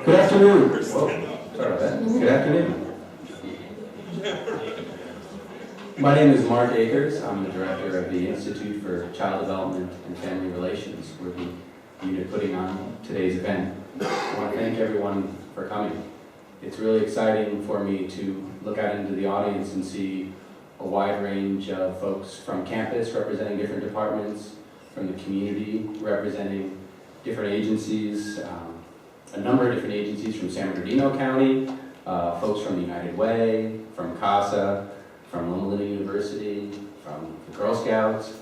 Good afternoon. Whoa, sorry about that. Good afternoon. My name is Mark Akers. I'm the director of the Institute for Child Development and Family Relations. We're the unit putting on today's event. I want to thank everyone for coming. It's really exciting for me to look out into the audience and see a wide range of folks from campus representing different departments, from the community representing different agencies, a number of different agencies from San Bernardino County, folks from the United Way, from CASA, from Loma Linda University, from the Girl Scouts,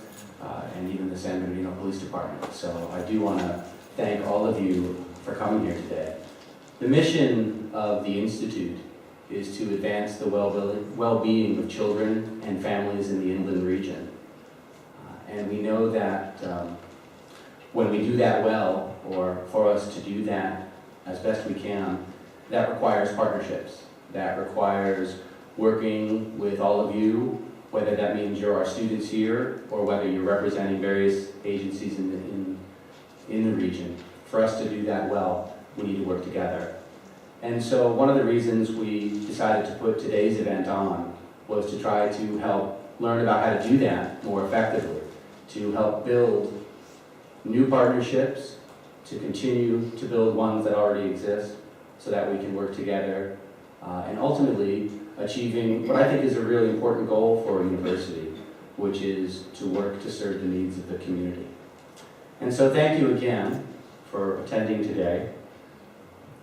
and even the San Bernardino Police Department. So I do want to thank all of you for coming here today. The mission of the Institute is to advance the well-being of children and families in the inland region. And we know that when we do that well, or for us to do that as best we can, that requires partnerships. That requires working with all of you, whether that means you're our students here or whether you're representing various agencies in the region. For us to do that well, we need to work together. And so one of the reasons we decided to put today's event on was to try to help learn about how to do that more effectively, to help build new partnerships, to continue to build ones that already exist so that we can work together and ultimately achieving what I think is a really important goal for a university, which is to work to serve the needs of the community. And so thank you again for attending today.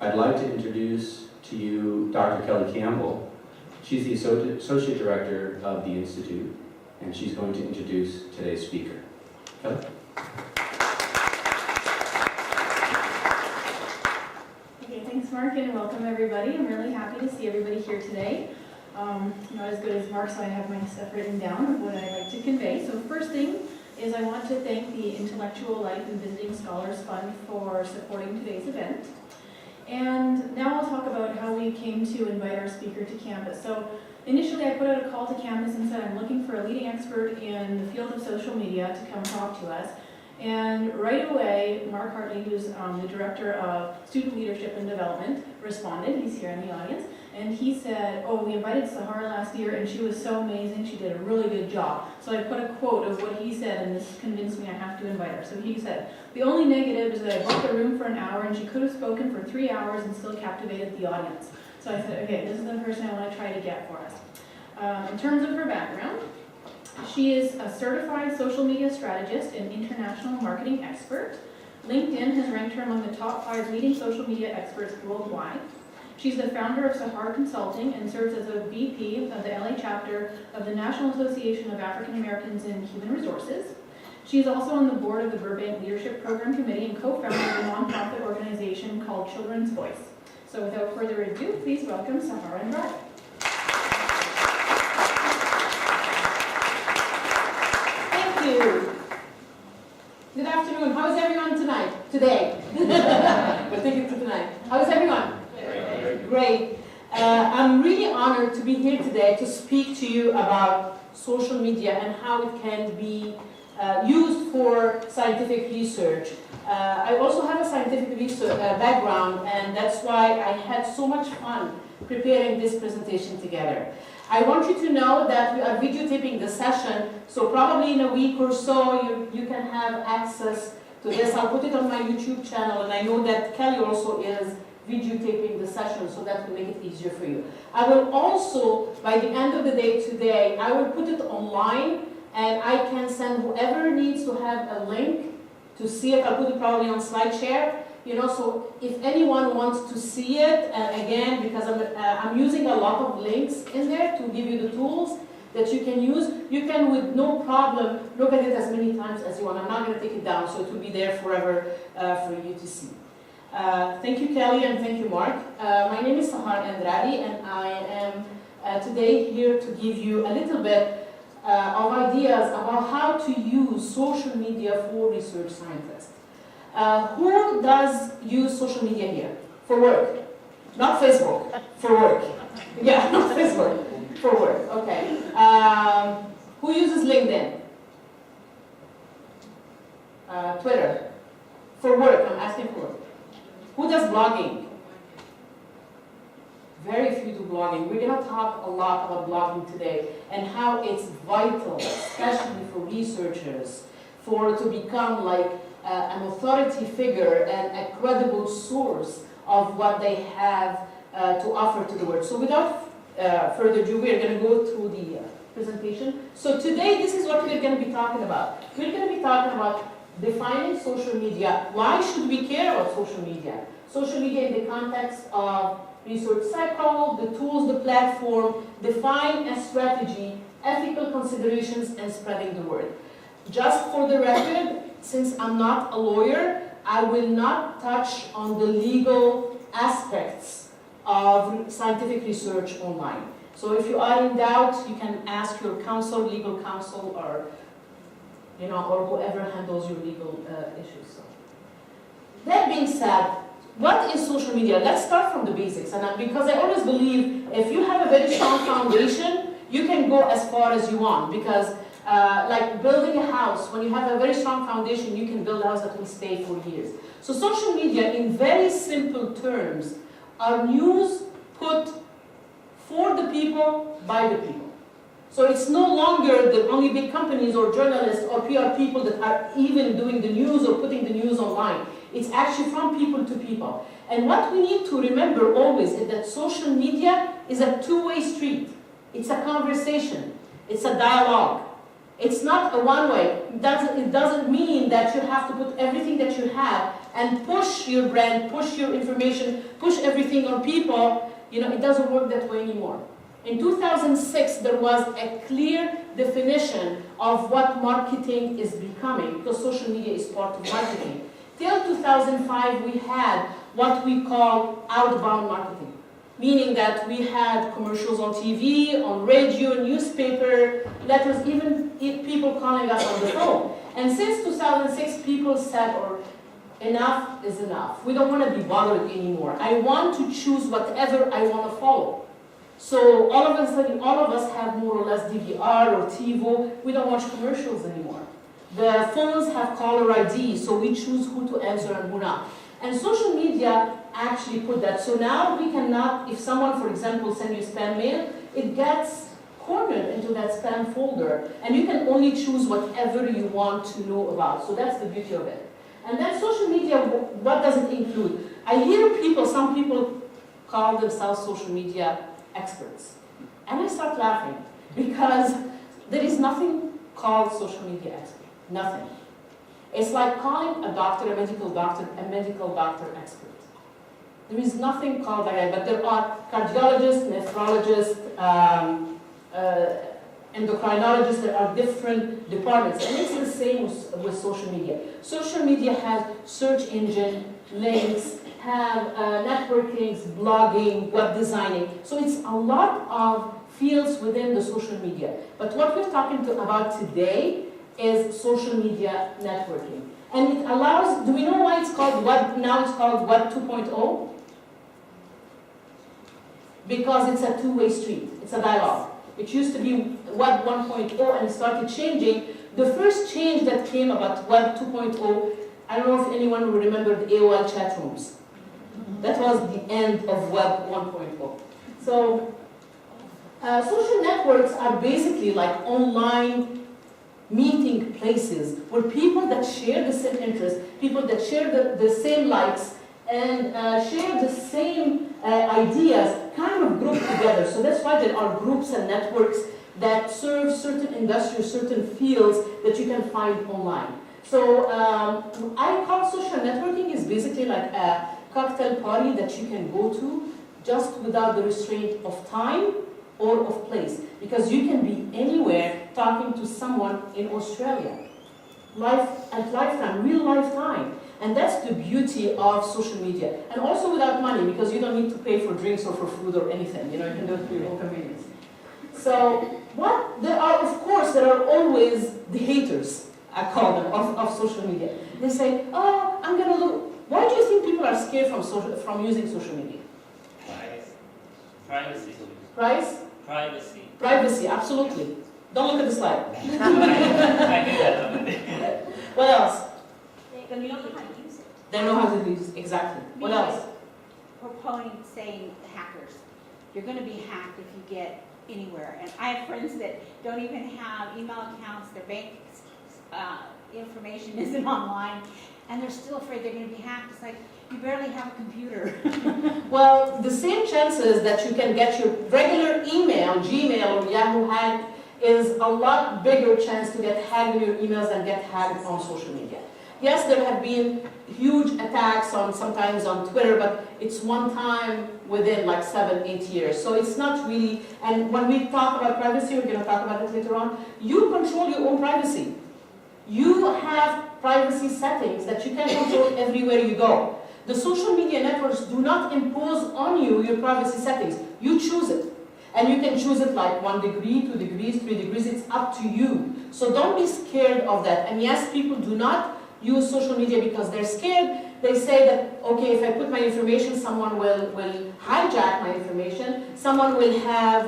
I'd like to introduce to you Dr. Kelly Campbell. She's the Associate Director of the Institute, and she's going to introduce today's speaker. Kelly? Okay, thanks Mark, and welcome everybody. I'm really happy to see everybody here today. Not as good as Mark, so I have my stuff written down of what I'd like to convey. So first thing is I want to thank the Intellectual Life and Visiting Scholars Fund for supporting today's event. And now I'll talk about how we came to invite our speaker to campus. So initially I put out a call to campus and said I'm looking for a leading expert in the field of social media to come talk to us. And right away, Mark Hartley, who's the Director of Student Leadership and Development, responded. He's here in the audience. And he said, oh, we invited Sahara last year and she was so amazing, she did a really good job. So I put a quote of what he said and this convinced me I have to invite her. So he said, the only negative is that I booked the room for an hour and she could have spoken for 3 hours and still captivated the audience. So I said, okay, this is the person I want to try to get for us. In terms of her background, she is a certified social media strategist and international marketing expert. LinkedIn has ranked her among the top 5 leading social media experts worldwide. She's the founder of Sahara Consulting and serves as a VP of the LA chapter of the National Association of African Americans in Human Resources. She's also on the board of the Burbank Leadership Program Committee and co-founder of a nonprofit organization called Children's Voice. So without further ado, please welcome Sahara and Brad. Thank you. Good afternoon. How is everyone today? We'll take it to tonight. How is everyone? Great. I'm really honored to be here today to speak to you about social media and how it can be used for scientific research. I also have a scientific research background, and that's why I had so much fun preparing this presentation together. I want you to know that we are videotaping the session, so probably in a week or so you can have access to this. I'll put it on my YouTube channel, and I know that Kelly also is videotaping the session, so that will make it easier for you. I will also, by the end of the day today, I will put it online, and I can send whoever needs to have a link to see it. I'll put it probably on SlideShare, so if anyone wants to see it, again, because I'm using a lot of links in there to give you the tools that you can use, you can with no problem look at it as many times as you want. I'm not going to take it down, so it will be there forever for you to see. Thank you, Kelly, and thank you, Mark. My name is Sahar Andrade, and I am today here to give you a little bit of ideas about how to use social media for research scientists. Who does use social media here? For work? Not Facebook, for work. Yeah, not Facebook, for work, okay. Who uses LinkedIn? Twitter. For work, I'm asking for work. Who does blogging? Very few do blogging. We're going to talk a lot about blogging today and how it's vital, especially for researchers, to become like an authority figure and a credible source of what they have to offer to the world. So without further ado, we are going to go through the presentation. So today, this is what we're going to be talking about. We're going to be talking about defining social media. Why should we care about social media? Social media in the context of research cycle, the tools, the platform, define a strategy, ethical considerations, and spreading the word. Just for the record, since I'm not a lawyer, I will not touch on the legal aspects of scientific research online. So if you are in doubt, you can ask your counsel, legal counsel, or or whoever handles your legal issues. So, that being said, what is social media? Let's start from the basics. And because I always believe if you have a very strong foundation, you can go as far as you want. Because like building a house, when you have a very strong foundation, you can build a house that will stay for years. So social media, in very simple terms, are news put for the people, by the people. So it's no longer the only big companies or journalists or PR people that are even doing the news or putting the news online. It's actually from people to people. And what we need to remember always is that social media is a two-way street. It's a conversation. It's a dialogue. It's not a one-way. It doesn't mean that you have to put everything that you have and push your brand, push your information, push everything on people. It doesn't work that way anymore. In 2006, there was a clear definition of what marketing is becoming, because social media is part of marketing. Till 2005, we had what we call outbound marketing, meaning that we had commercials on TV, on radio, newspaper, letters, even people calling us on the phone. And since 2006, people said, enough is enough. We don't want to be bothered anymore. I want to choose whatever I want to follow. So all of a sudden, all of us have more or less DVR or TiVo. We don't watch commercials anymore. The phones have caller ID, so we choose who to answer and who not. And social media actually put that. So now we cannot, if someone, for example, sends you spam mail, it gets cornered into that spam folder, and you can only choose whatever you want to know about. So that's the beauty of it. And then social media, what does it include? I hear some people call themselves social media experts. And I start laughing because there is nothing called social media expert. Nothing. It's like calling a doctor, a medical doctor expert. There is nothing called that, but there are cardiologists, nephrologists, endocrinologists. There are different departments, and it's the same with social media. Social media has search engine, links, have networking, blogging, web designing. So it's a lot of fields within the social media. But what we're talking about today is social media networking. And it allows, do we know why it's called Web, now it's called Web 2.0? Because it's a two-way street, it's a dialogue. It used to be Web 1.0 and it started changing. The first change that came about Web 2.0, I don't know if anyone will remember the AOL chat rooms. That was the end of Web 1.0. So, social networks are basically like online meeting places where people that share the same interests, people that share the same likes, and share the same ideas kind of group together. So that's why there are groups and networks that serve certain industries, certain fields that you can find online. So I call social networking is basically like a cocktail party that you can go to just without the restraint of time or of place. Because you can be anywhere talking to someone in Australia. Lifetime, real lifetime. And that's the beauty of social media. And also without money, because you don't need to pay for drinks or for food or anything. You can do it for your own convenience. So, there are always the haters, I call them, of social media. They say, oh, I'm going to look. Why do you think people are scared from using social media? Privacy. Price? Privacy. Privacy, absolutely. Don't look at the slide. I do that. What else? They know how to use it. They know how to use it, exactly. What else? Proponents saying hackers. you're going to be hacked if you get anywhere. And I have friends that don't even have email accounts, their bank information isn't online, and they're still afraid they're going to be hacked. It's like, you barely have a computer. Well, the same chances that you can get your regular email, Gmail or Yahoo hacked, is a lot bigger chance to get hacked in your emails and get hacked on social media. Yes, there have been huge attacks on sometimes on Twitter, but it's one time within like 7-8 years. So it's not really, and when we talk about privacy, we're going to talk about it later on, you control your own privacy. You have privacy settings that you can control everywhere you go. The social media networks do not impose on you your privacy settings. You choose it. And you can choose it like 1 degree, 2 degrees, 3 degrees, it's up to you. So don't be scared of that. And yes, people do not use social media because they're scared. They say that, okay, if I put my information, someone will hijack my information. Someone will have,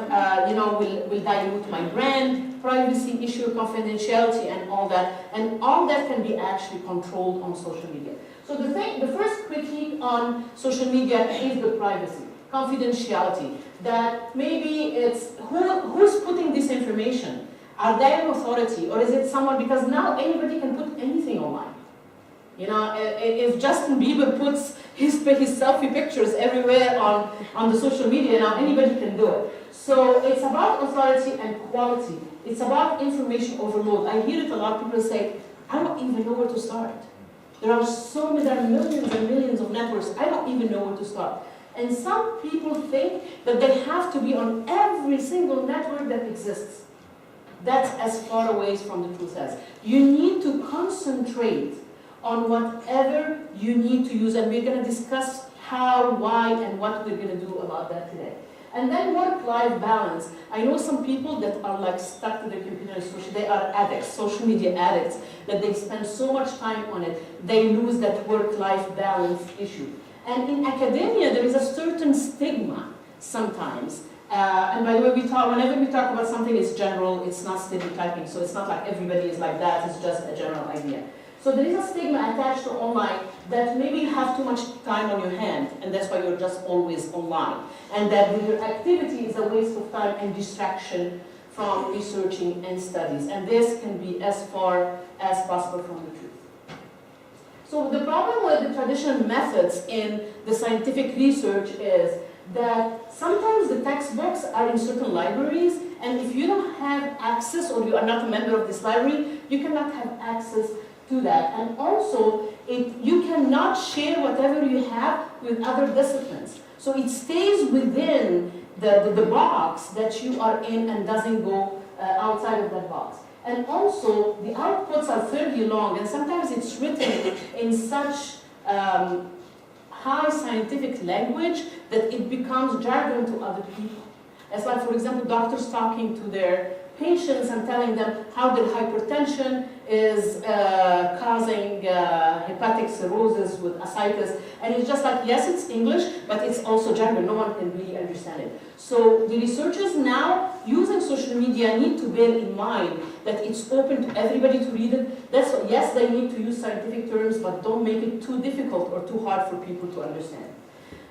will dilute my brand, privacy issue, confidentiality, and all that. And all that can be actually controlled on social media. So the first critique on social media is the privacy, confidentiality. That maybe it's who's putting this information? Are they an authority, or is it someone? Because now anybody can put anything online. You know, if Justin Bieber puts his selfie pictures everywhere on the social media now, anybody can do it. So it's about authority and quality. It's about information overload. I hear it a lot. People say, I don't even know where to start. There are millions and millions of networks. I don't even know where to start. And some people think that they have to be on every single network that exists. That's as far away from the truth as. You need to concentrate on whatever you need to use, and we're going to discuss how, why, and what we're going to do about that today. And then work-life balance. I know some people that are like stuck to their computer and social. They are addicts, social media addicts, that they spend so much time on it, they lose that work-life balance issue. And in academia, there is a certain stigma sometimes. And by the way, whenever we talk about something, it's general, it's not stereotyping, so it's not like everybody is like that, it's just a general idea. So there is a stigma attached to online that maybe you have too much time on your hand, and that's why you're just always online. And that your activity is a waste of time and distraction from researching and studies. And this can be as far as possible from the truth. So the problem with the traditional methods in the scientific research is that sometimes the textbooks are in certain libraries, and if you don't have access or you are not a member of this library, you cannot have access to that. And also, you cannot share whatever you have with other disciplines. So it stays within the box that you are in and doesn't go outside of that box. And also, the outputs are fairly long, and sometimes it's written in such high scientific language that it becomes jargon to other people. It's like, for example, doctors talking to their patients and telling them how their hypertension is causing hepatic cirrhosis with ascites. And it's just like, yes, it's English, but it's also jargon. No one can really understand it. So the researchers now using social media need to bear in mind that it's open to everybody to read it. Yes, they need to use scientific terms, but don't make it too difficult or too hard for people to understand.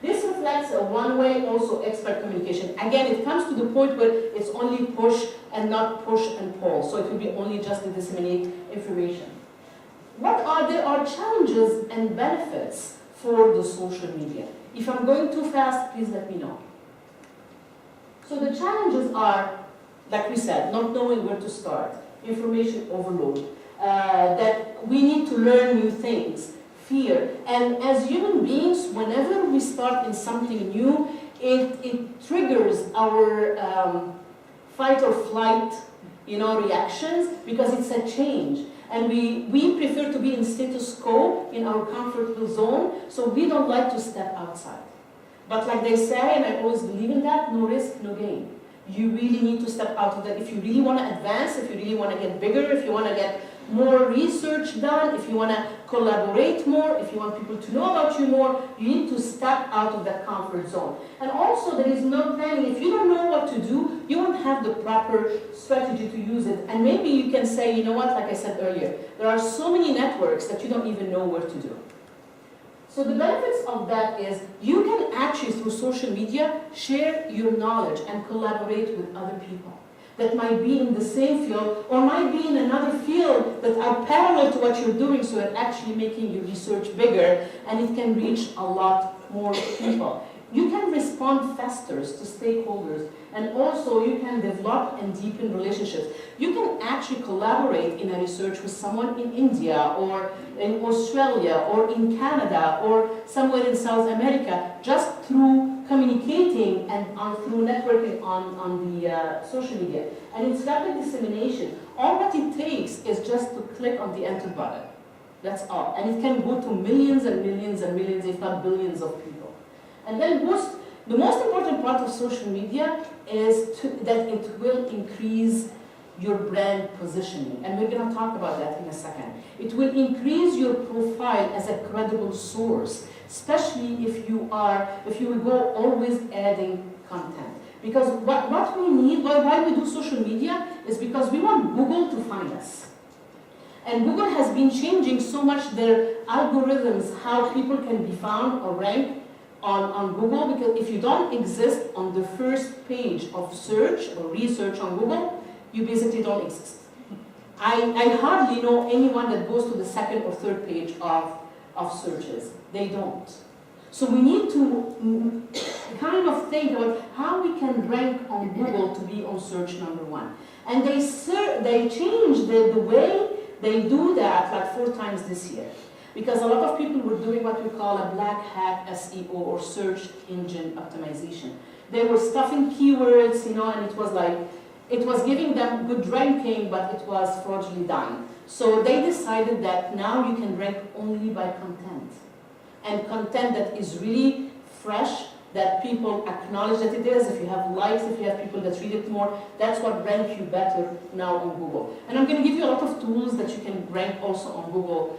This reflects a one-way also expert communication. Again, it comes to the point where it's only push and not push and pull. So it will be only just to disseminate information. There are challenges and benefits for the social media. If I'm going too fast, please let me know. So the challenges are, like we said, not knowing where to start, information overload, that we need to learn new things, fear. And as human beings, whenever we start in something new, it triggers our fight or flight, reactions, because it's a change. And we prefer to be in status quo, in our comfortable zone, so we don't like to step outside. But like they say, and I always believe in that, no risk, no gain. You really need to step out of that. If you really want to advance, if you really want to get bigger, if you want to get more research done, if you want to collaborate more, if you want people to know about you more, you need to step out of that comfort zone. And also, there is no planning. If you don't know what to do, you won't have the proper strategy to use it. And maybe you can say, you know what, like I said earlier, there are so many networks that you don't even know where to do. So the benefits of that is you can actually, through social media, share your knowledge and collaborate with other people that might be in the same field or might be in another field that are parallel to what you're doing, so it's actually making your research bigger and it can reach a lot more people. You can respond faster to stakeholders, and also you can develop and deepen relationships. You can actually collaborate in a research with someone in India or in Australia or in Canada or somewhere in South America just through communicating and through networking on the social media. And it's rapid dissemination. All what it takes is just to click on the enter button. That's all. And it can go to millions and millions and millions, if not billions of people. And then the most important part of social media is that it will increase your brand positioning. And we're going to talk about that in a second. It will increase your profile as a credible source, especially if you will go always adding content. Because what we need, why we do social media, is because we want Google to find us. And Google has been changing so much their algorithms, how people can be found or ranked on Google, because if you don't exist on the first page of search or research on Google, you basically don't exist. I hardly know anyone that goes to the second or third page of searches. They don't. So we need to kind of think about how we can rank on Google to be on search number one. And they changed the way they do that like 4 times this year. Because a lot of people were doing what we call a black hat SEO or search engine optimization. They were stuffing keywords, and it was giving them good ranking, but it was fraudulently done. So they decided that now you can rank only by content. And content that is really fresh, that people acknowledge that it is. If you have likes, if you have people that read it more, that's what ranks you better now on Google. And I'm going to give you a lot of tools that you can rank also on Google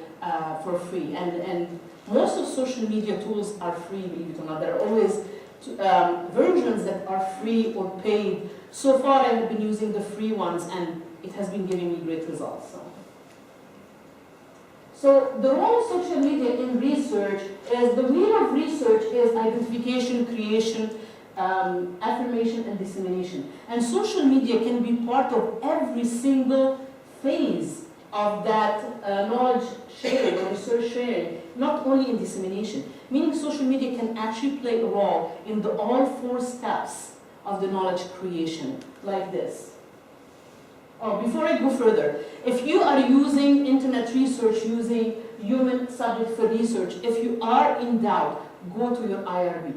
for free. And most of social media tools are free, believe it or not. There are always versions that are free or paid. So far, I have been using the free ones, and it has been giving me great results. So the role of social media in research is, the wheel of research is identification, creation, affirmation, and dissemination. And social media can be part of every single phase of that knowledge sharing or research sharing, not only in dissemination. Meaning social media can actually play a role in all 4 steps of the knowledge creation, like this. Oh, before I go further, if you are using internet research, using human subject for research, if you are in doubt, go to your IRB.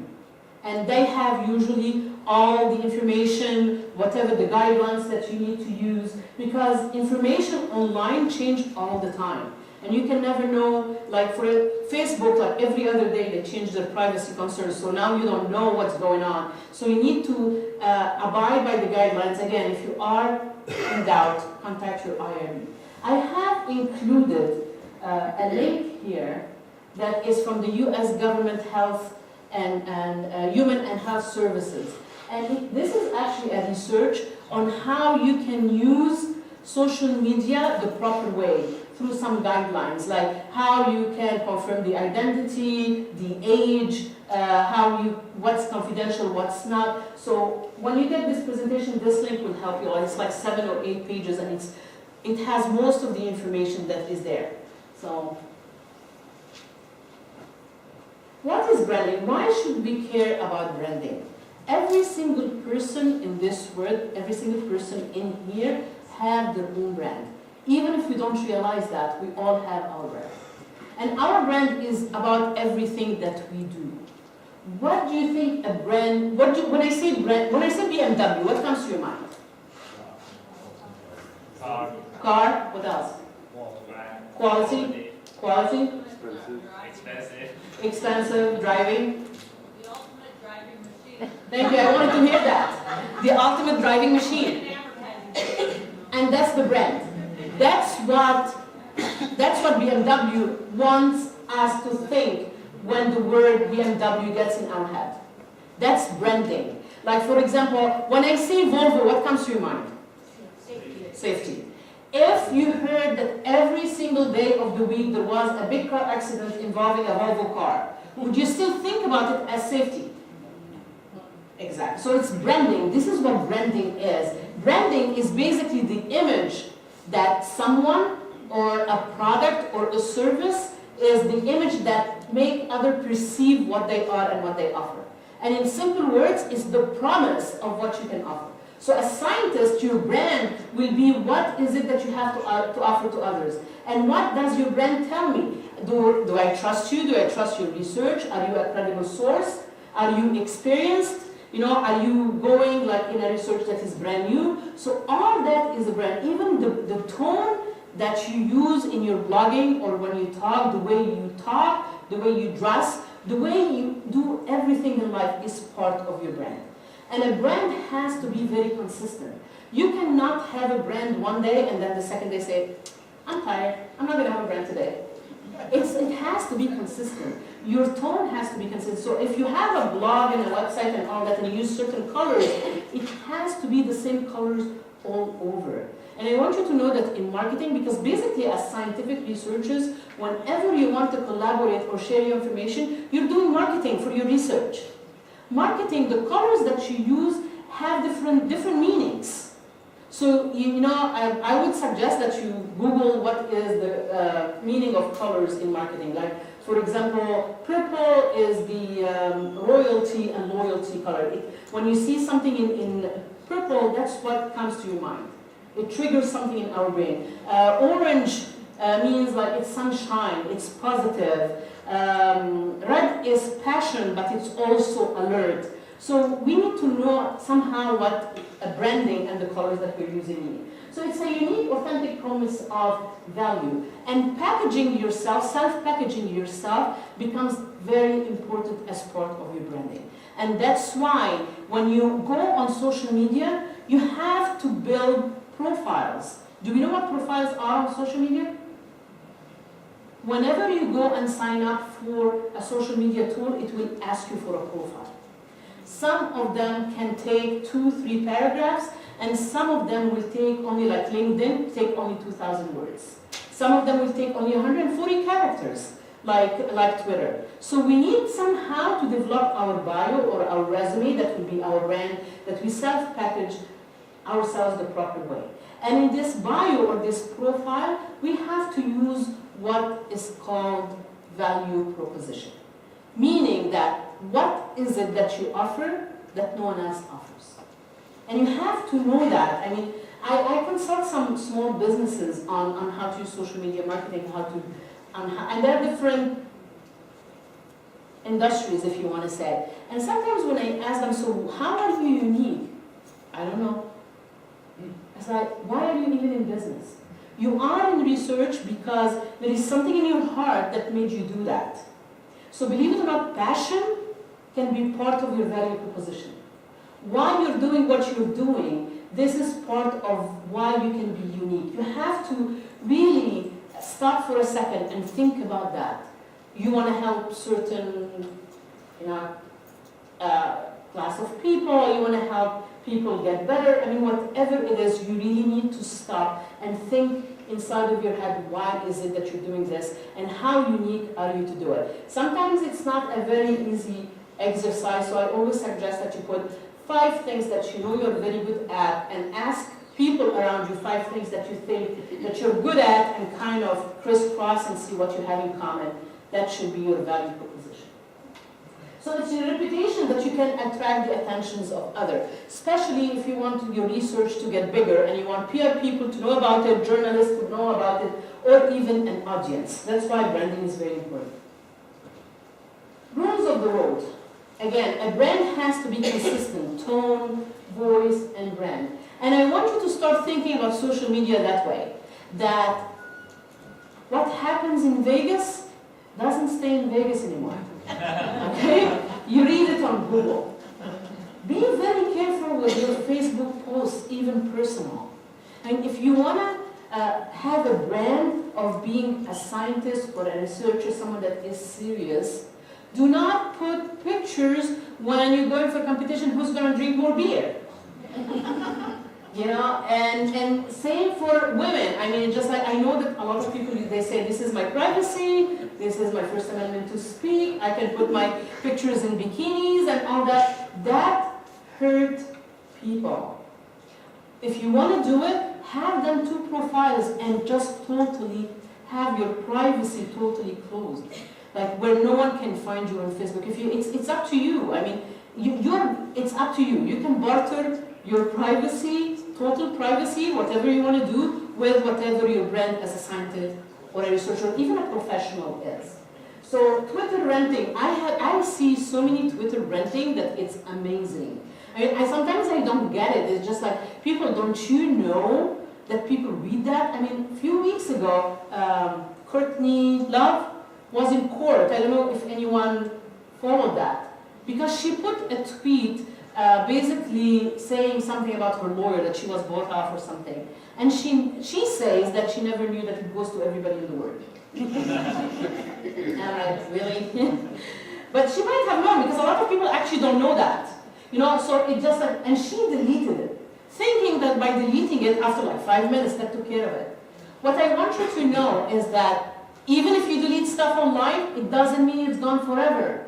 And they have usually all the information, whatever the guidelines that you need to use, because information online changes all the time. And you can never know, like for Facebook, like every other day they change their privacy concerns, so now you don't know what's going on. So you need to abide by the guidelines. Again, if you are in doubt, contact your IRB. I have included a link here that is from the US Government Health and Human and Health Services. And this is actually a research on how you can use social media the proper way through some guidelines, like how you can confirm the identity, the age, what's confidential, what's not. So when you get this presentation, this link will help you. It's like 7 or 8 pages, and it has most of the information that is there. So, what is branding? Why should we care about branding? Every single person in this world, every single person in here have their own brand. Even if we don't realize that, we all have our brand. And our brand is about everything that we do. What do you think a brand, when I say BMW, what comes to your mind? Car, what else? Quality, expensive, driving. The ultimate driving machine. Thank you, I wanted to hear that. The ultimate driving machine. And that's the brand. That's what BMW wants us to think when the word BMW gets in our head. That's branding. Like for example, when I say Volvo, what comes to your mind? Safety. Safety. If you heard that every single day of the week there was a big car accident involving a Volvo car, would you still think about it as safety? Exactly. So it's branding. This is what branding is. Branding is basically the image that someone or a product or a service is the image that make others perceive what they are and what they offer. And in simple words, it's the promise of what you can offer. So as scientist, your brand will be what is it that you have to offer to others. And what does your brand tell me? Do I trust you? Do I trust your research? Are you a credible source? Are you experienced? Are you going like in a research that is brand new? So all that is a brand. Even the tone that you use in your blogging or when you talk, the way you talk, the way you dress, the way you do everything in life is part of your brand. And a brand has to be very consistent. You cannot have a brand one day and then the second day say, I'm tired, I'm not going to have a brand today. It has to be consistent. Your tone has to be consistent. So if you have a blog and a website and all that and you use certain colors, it has to be the same colors all over. And I want you to know that in marketing, because basically as scientific researchers, whenever you want to collaborate or share your information, you're doing marketing for your research. Marketing, the colors that you use have different meanings. So, I would suggest that you Google what is the meaning of colors in marketing. Like, for example, purple is the royalty and loyalty color. When you see something in purple, that's what comes to your mind. It triggers something in our brain. Orange means like it's sunshine, it's positive. Red is passion, but it's also alert. So we need to know somehow what a branding and the colors that we're using mean. So it's a unique, authentic promise of value. And packaging yourself, self-packaging yourself becomes very important as part of your branding. And that's why when you go on social media, you have to build profiles. Do we know what profiles are on social media? Whenever you go and sign up for a social media tool, it will ask you for a profile. Some of them can take 2-3 paragraphs, and some of them will take only, like LinkedIn, take only 2,000 words. Some of them will take only 140 characters, like Twitter. So we need somehow to develop our bio or our resume, that will be our brand, that we self-package ourselves the proper way. And in this bio or this profile, we have to use what is called value proposition. Meaning that what is it that you offer that no one else offers? And you have to know that. I mean, I consult some small businesses on how to use social media marketing, and there are different industries, if you want to say. And sometimes when I ask them, so how are you unique? I don't know. I say, why are you even in business? You are in research because there is something in your heart that made you do that. So believe it or not, passion can be part of your value proposition. Why you're doing what you're doing, this is part of why you can be unique. You have to really stop for a second and think about that. You want to help certain, class of people, you want to help people get better. I mean, whatever it is, you really need to stop and think inside of your head, why is it that you're doing this, and how unique are you to do it? Sometimes it's not a very easy exercise, so I always suggest that you put 5 things that you know you're very good at, and ask people around you 5 things that you think that you're good at, and kind of crisscross and see what you have in common. That should be your value proposition. So it's your reputation that you can attract the attentions of others, especially if you want your research to get bigger and you want peer people to know about it, journalists to know about it, or even an audience. That's why branding is very important. Rules of the road. Again, a brand has to be consistent, tone, voice, and brand. And I want you to start thinking about social media that way, that what happens in Vegas doesn't stay in Vegas anymore. Okay? You read it on Google. Be very careful with your Facebook posts, even personal. And if you want to have a brand of being a scientist or a researcher, someone that is serious, do not put pictures when you're going for competition who's going to drink more beer. You know, and same for women. I mean, just like I know that a lot of people, they say, this is my privacy, this is my First Amendment to speak, I can put my pictures in bikinis and all that. That hurt people. If you want to do it, have them 2 profiles and just totally have your privacy totally closed. Like where no one can find you on Facebook. If you, it's up to you. I mean, it's up to you. You can barter your privacy, total privacy, whatever you want to do, with whatever your brand as a scientist or a researcher, even a professional is. So Twitter renting, I see so many Twitter renting that it's amazing. I mean, sometimes I don't get it. It's just like, people, don't you know that people read that? I mean, a few weeks ago, Courtney Love was in court. I don't know if anyone followed that. Because she put a tweet basically saying something about her lawyer, that she was bought off or something. And she says that she never knew that it goes to everybody in the world. And I'm like, really? But she might have known, because a lot of people actually don't know that. You know, so it just like, and she deleted it, thinking that by deleting it, after like 5 minutes, that took care of it. What I want you to know is that even if you delete stuff online, it doesn't mean it's gone forever.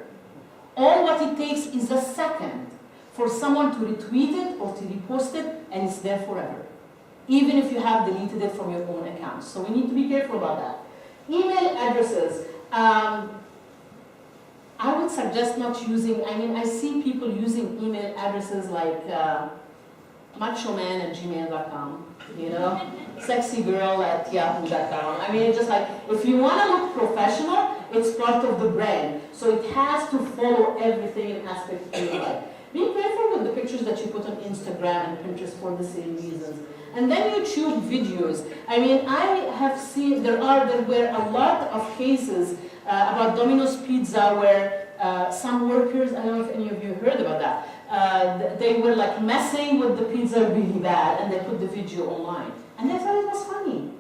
All what it takes is a second for someone to retweet it or to repost it, and it's there forever. Even if you have deleted it from your own account. So we need to be careful about that. Email addresses. I would suggest not using, I mean, I see people using email addresses like machoman@gmail.com, you know, sexygirl@yahoo.com. I mean, it's just like, if you want to look professional, it's part of the brand. So it has to follow everything in aspect of your life. Be careful with the pictures that you put on Instagram and Pinterest for the same reasons. And then YouTube videos. I mean, I have seen, there were a lot of cases about Domino's Pizza where some workers, I don't know if any of you heard about that, they were like messing with the pizza really bad, and they put the video online. And they thought it was funny.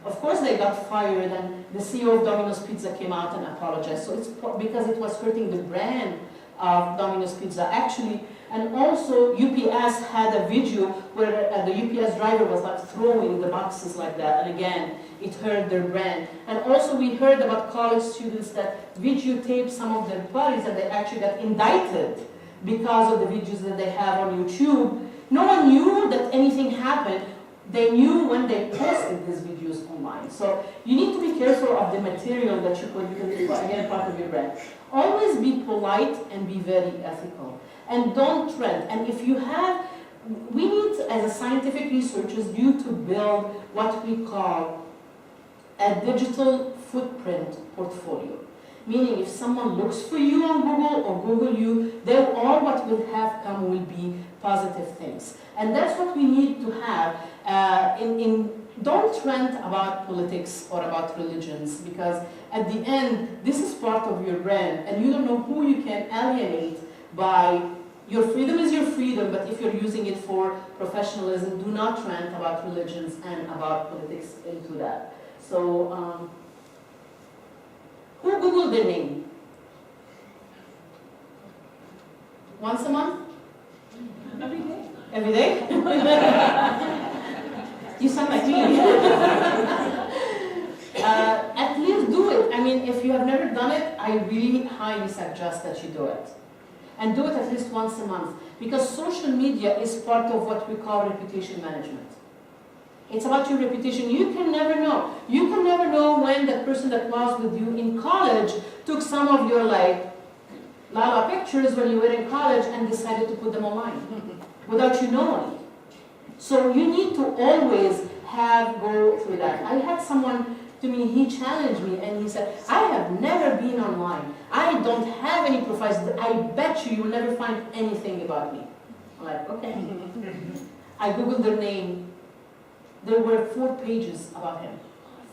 Of course they got fired, and the CEO of Domino's Pizza came out and apologized. So it's because it was hurting the brand of Domino's Pizza. Actually, and also UPS had a video where the UPS driver was like throwing the boxes like that, and again, it hurt their brand. And also we heard about college students that videotaped some of their parties, and they actually got indicted because of the videos that they have on YouTube. No one knew that anything happened. They knew when they posted these videos online. So you need to be careful of the material that you put, because it's again part of your brand. Always be polite and be very ethical. And don't trend. And if you have, we need, as a scientific researchers, you to build what we call a digital footprint portfolio. Meaning if someone looks for you on Google or Google you, then all what will have come will be positive things. And that's what we need to have. Don't trend about politics or about religions, because at the end, this is part of your brand, and you don't know who you can alienate by. Your freedom is your freedom, but if you're using it for professionalism, do not rant about religions and about politics into that. So, who Googled their name? Once a month? Every day. Every day? You sound like me. At least do it. I mean, if you have never done it, I really highly suggest that you do it. And do it at least once a month. Because social media is part of what we call reputation management. It's about your reputation. You can never know. You can never know when that person that was with you in college took some of your like Lala pictures when you were in college and decided to put them online without you knowing. So you need to always go through that. I had someone to me, he challenged me and he said, I have never been online. I don't have any profiles. I bet you'll never find anything about me. I'm like, okay. I Googled their name. There were 4 pages about him.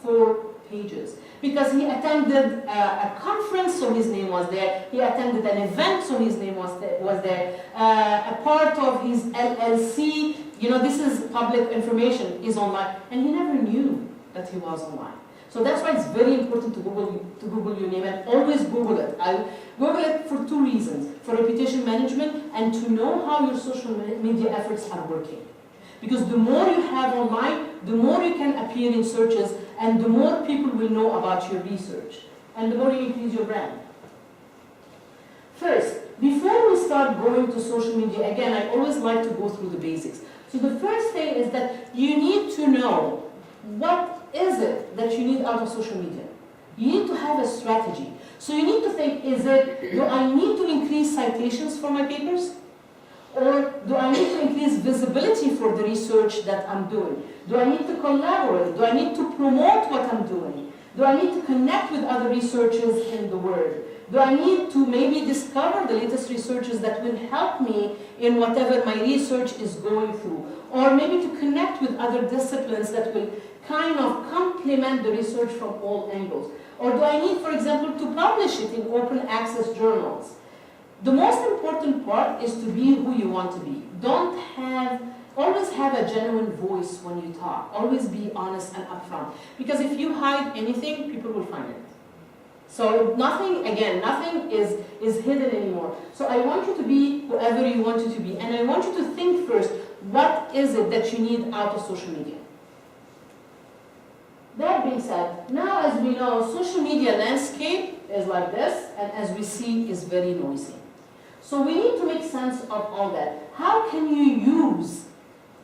4 pages. Because he attended a conference, so his name was there. He attended an event, so his name was there. A part of his LLC, you know, this is public information, is online. And he never knew that he was online. So that's why it's very important to Google your name, and always Google it. I Google it for 2 reasons: for reputation management and to know how your social media efforts are working. Because the more you have online, the more you can appear in searches, and the more people will know about your research, and the more you increase your brand. First, before we start going to social media, again, I always like to go through the basics. So the first thing is that you need to know what is it that you need out of social media. You need to have a strategy. So you need to think, do I need to increase citations for my papers? Or do I need to increase visibility for the research that I'm doing? Do I need to collaborate? Do I need to promote what I'm doing? Do I need to connect with other researchers in the world? Do I need to maybe discover the latest researches that will help me in whatever my research is going through? Or maybe to connect with other disciplines that will kind of complement the research from all angles? Or do I need, for example, to publish it in open access journals? The most important part is to be who you want to be. Always have a genuine voice when you talk. Always be honest and upfront. Because if you hide anything, people will find it. So nothing is hidden anymore. So I want you to be whoever you want you to be. And I want you to think first, what is it that you need out of social media? That being said, now as we know, social media landscape is like this, and as we see, is very noisy. So we need to make sense of all that. How can you use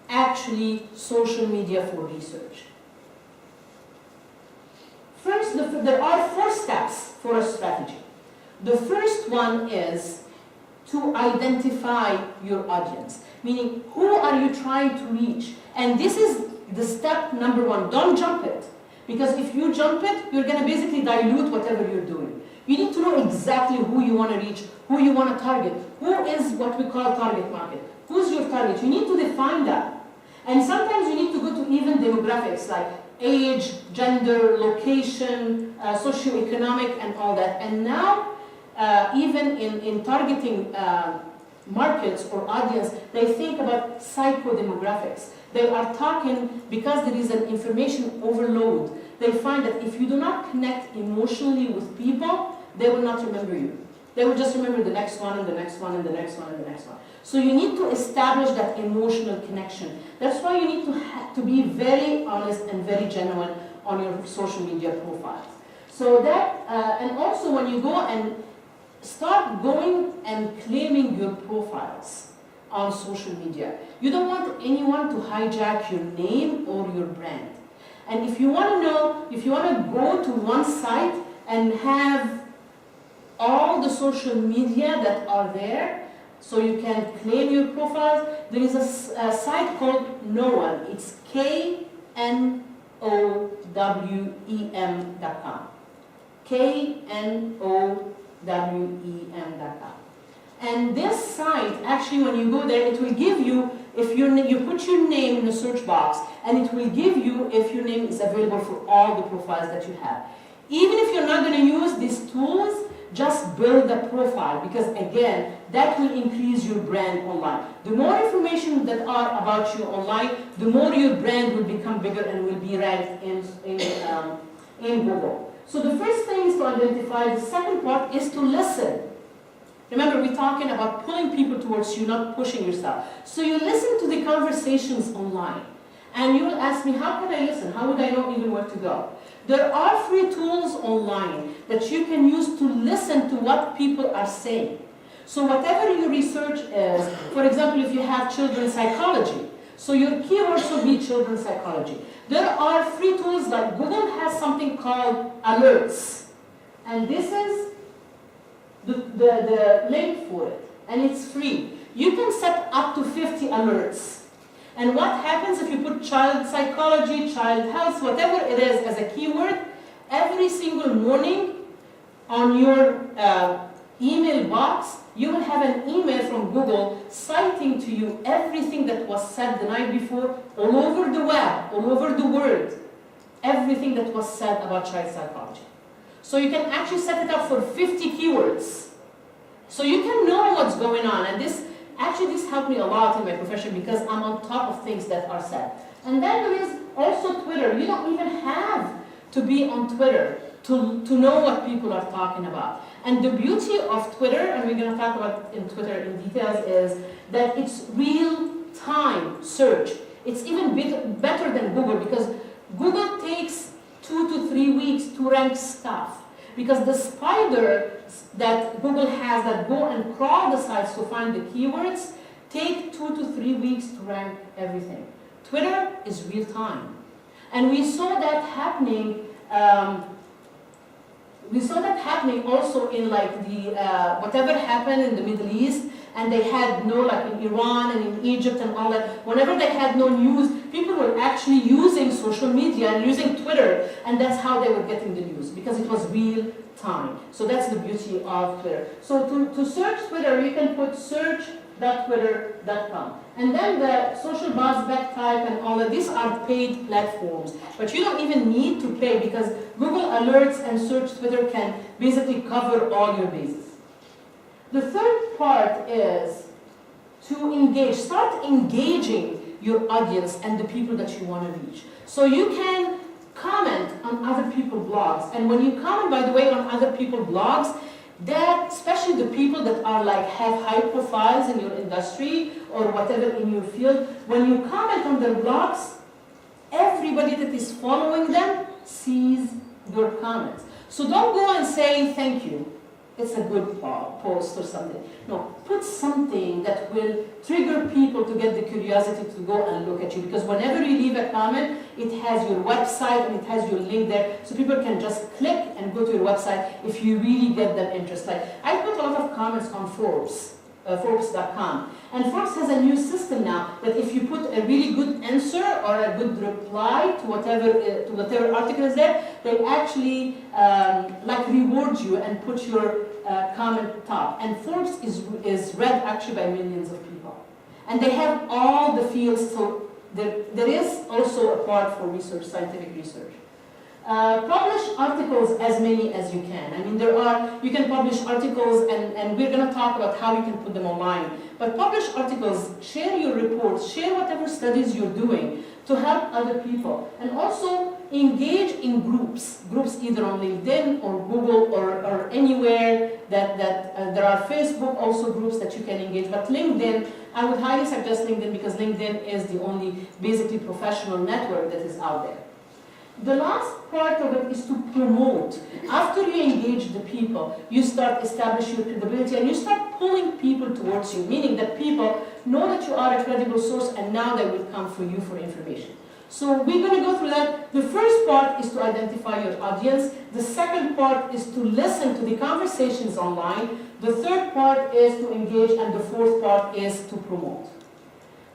actually social media for research? First, there are 4 steps for a strategy. The first one is to identify your audience, meaning who are you trying to reach? And this is the step number 1. Don't jump it. Because if you jump it, you're going to basically dilute whatever you're doing. You need to know exactly who you want to reach, who you want to target, who is what we call target market. Who's your target? You need to define that. And sometimes you need to go to even demographics like age, gender, location, socioeconomic, and all that. And now, even in targeting markets or audience, they think about psychodemographics. They are talking, because there is an information overload, they find that if you do not connect emotionally with people, they will not remember you. They will just remember the next one and the next one and the next one and the next one. So you need to establish that emotional connection. That's why you need to be very honest and very genuine on your social media profiles. So that, and also when you go and start going and claiming your profiles on social media. You don't want anyone to hijack your name or your brand. And if you want to know, if you want to go to one site and have all the social media that are there, so you can claim your profiles, there is a site called Knowem. It's KNOWEM.com. KNOWEM.com. And this site, actually, when you go there, it will give you, if you put your name in the search box, and it will give you if your name is available for all the profiles that you have. Even if you're not going to use these tools, just build a profile, because again, that will increase your brand online. The more information that are about you online, the more your brand will become bigger and will be ranked in Google. So the first thing is to identify. The second part is to listen. Remember, we're talking about pulling people towards you, not pushing yourself. So you listen to the conversations online. And you will ask me, how can I listen? How would I know even where to go? There are free tools online that you can use to listen to what people are saying. So whatever your research is, for example, if you have children's psychology, so your keywords will be children's psychology. There are free tools like Google has something called alerts. And this is the link for it, and it's free. You can set up to 50 alerts. And what happens if you put child psychology, child health, whatever it is as a keyword, every single morning on your email box, you will have an email from Google citing to you everything that was said the night before, all over the web, all over the world, everything that was said about child psychology. So you can actually set it up for 50 keywords. So you can know what's going on. And this helped me a lot in my profession because I'm on top of things that are said. And then there is also Twitter. You don't even have to be on Twitter to know what people are talking about. And the beauty of Twitter, and we're going to talk about in Twitter in details, is that it's real-time search. It's even better than Google, because Google takes 2 to 3 weeks to rank stuff. Because the spiders that Google has that go and crawl the sites to find the keywords take 2 to 3 weeks to rank everything. Twitter is real time. And we saw that happening. We saw that happening also in like the whatever happened in the Middle East, and they had no, like in Iran and in Egypt and all that. Whenever they had no news, people were actually using social media and using Twitter, and that's how they were getting the news, because it was real time. So that's the beauty of Twitter. So to search Twitter, you can put search.twitter.com. And then the social buzz, type, and all of these are paid platforms. But you don't even need to pay, because Google Alerts and Search Twitter can basically cover all your bases. The third part is to engage. Start engaging your audience and the people that you want to reach. So you can comment on other people's blogs. And when you comment, by the way, on other people's blogs, that, especially the people that are like have high profiles in your industry or whatever in your field, when you comment on their blogs, everybody that is following them sees your comments. So don't go and say thank you, it's a good post or something. No, put something that will trigger people to get the curiosity to go and look at you, because whenever you leave a comment, it has your website and it has your link there, so people can just click and go to your website if you really get them interested. Like, I put a lot of comments on Forbes, Forbes.com, and Forbes has a new system now that if you put a really good answer or a good reply to whatever article is there, they actually like reward you and put your comment top. And Forbes is read actually by millions of people, and they have all the fields. So there is also a part for research, scientific research. Publish articles as many as you can. I mean, you can publish articles, and we're going to talk about how you can put them online. But publish articles, share your reports, share whatever studies you're doing to help other people. And also engage in groups either on LinkedIn or Google or anywhere that there are Facebook also groups that you can engage. But LinkedIn, I would highly suggest LinkedIn, because LinkedIn is the only basically professional network that is out there. The last part of it is to promote. After you engage the people, you start establishing your credibility and you start pulling people towards you, meaning that people know that you are a credible source and now they will come for you for information. So we're going to go through that. The first part is to identify your audience. The second part is to listen to the conversations online. The third part is to engage, and the fourth part is to promote.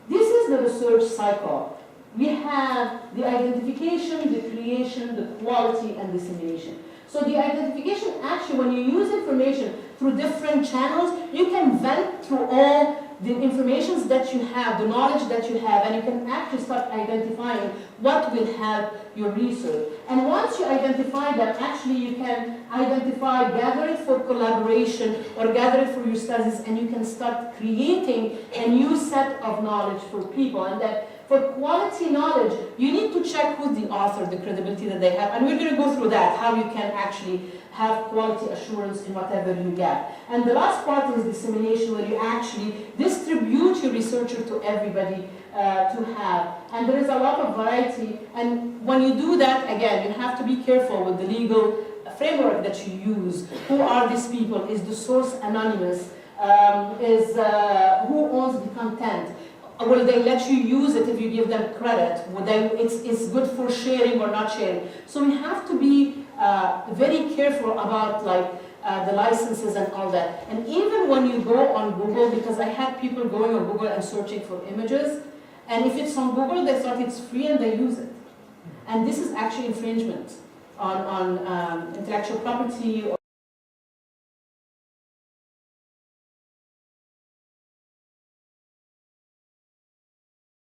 This is the research cycle. We have the identification, the creation, the quality, and dissemination. So the identification, actually, when you use information through different channels, you can vent through all the information that you have, the knowledge that you have, and you can actually start identifying what will help your research. And once you identify that, actually you can identify, gather it for collaboration or gather it for your studies, and you can start creating a new set of knowledge for people. And that for quality knowledge, you need to check who's the author, the credibility that they have, and we're going to go through that, how you can actually have quality assurance in whatever you get. And the last part is dissemination, where you actually distribute your researcher to everybody to have. And there is a lot of variety, and when you do that, again, you have to be careful with the legal framework that you use. Who are these people? Is the source anonymous? Who owns the content? Will they let you use it if you give them credit? It's good for sharing or not sharing. So we have to be very careful about the licenses and all that. And even when you go on Google, because I had people going on Google and searching for images, and if it's on Google, they thought it's free and they use it. And this is actually infringement on intellectual property.